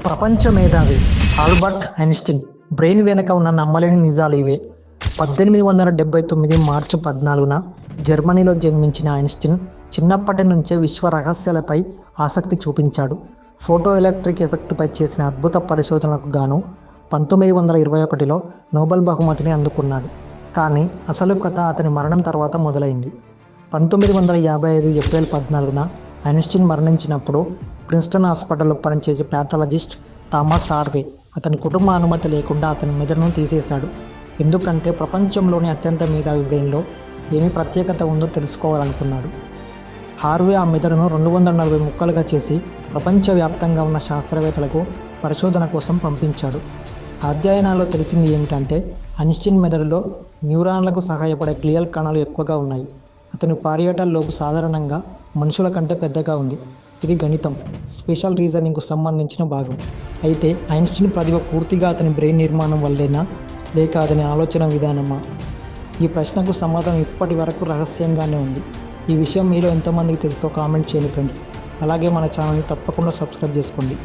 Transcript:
ప్రపంచ మేధావి Albert Einstein brain వెనక ఉన్న నమ్మలేని నిజాలు ఇవే. 1879 మార్చి 14న జర్మనీలో జన్మించిన ఐన్స్టీన్ చిన్నప్పటి నుంచే విశ్వ రహస్యాలపై ఆసక్తి చూపించాడు. ఫోటో ఎలక్ట్రిక్ ఎఫెక్ట్పై చేసిన అద్భుత పరిశోధనలకు గాను 1921లో నోబెల్ బహుమతిని అందుకున్నాడు. కానీ అసలు కథ అతని మరణం తర్వాత మొదలైంది. 1955 ఏప్రిల్ 14న ఐన్స్టీన్ మరణించినప్పుడు ప్రిన్స్టన్ హాస్పిటల్లో పనిచేసే ప్యాథాలజిస్ట్ థామస్ హార్వే అతని కుటుంబ అనుమతి లేకుండా అతని మెదడును తీసేశాడు. ఎందుకంటే ప్రపంచంలోని అత్యంత మేధావి బ్రెయిన్లో ఏమి ప్రత్యేకత ఉందో తెలుసుకోవాలనుకున్నాడు. హార్వే ఆ మెదడును 240 ముక్కలుగా చేసి ప్రపంచవ్యాప్తంగా ఉన్న శాస్త్రవేత్తలకు పరిశోధన కోసం పంపించాడు. ఆ అధ్యయనాల్లో తెలిసింది ఏమిటంటే ఐన్స్టీన్ మెదడులో న్యూరాన్లకు సహాయపడే గ్లియల్ కణాలు ఎక్కువగా ఉన్నాయి. అతని పారియేటల్ లోబ్ సాధారణంగా మనుషుల కంటే పెద్దగా ఉంది. ఇది గణితం, స్పెషల్ రీజనింగ్కు సంబంధించిన భాగం. అయితే ఐన్స్టీన్ ప్రతిభ పూర్తిగా అతని బ్రెయిన్ నిర్మాణం వల్లేనా, లేక అతని ఆలోచన విధానమా? ఈ ప్రశ్నకు సమాధానం ఇప్పటి వరకు రహస్యంగానే ఉంది. ఈ విషయం మీలో ఎంతమందికి తెలుసో కామెంట్ చేయండి ఫ్రెండ్స్. అలాగే మన ఛానల్ని తప్పకుండా సబ్స్క్రైబ్ చేసుకోండి.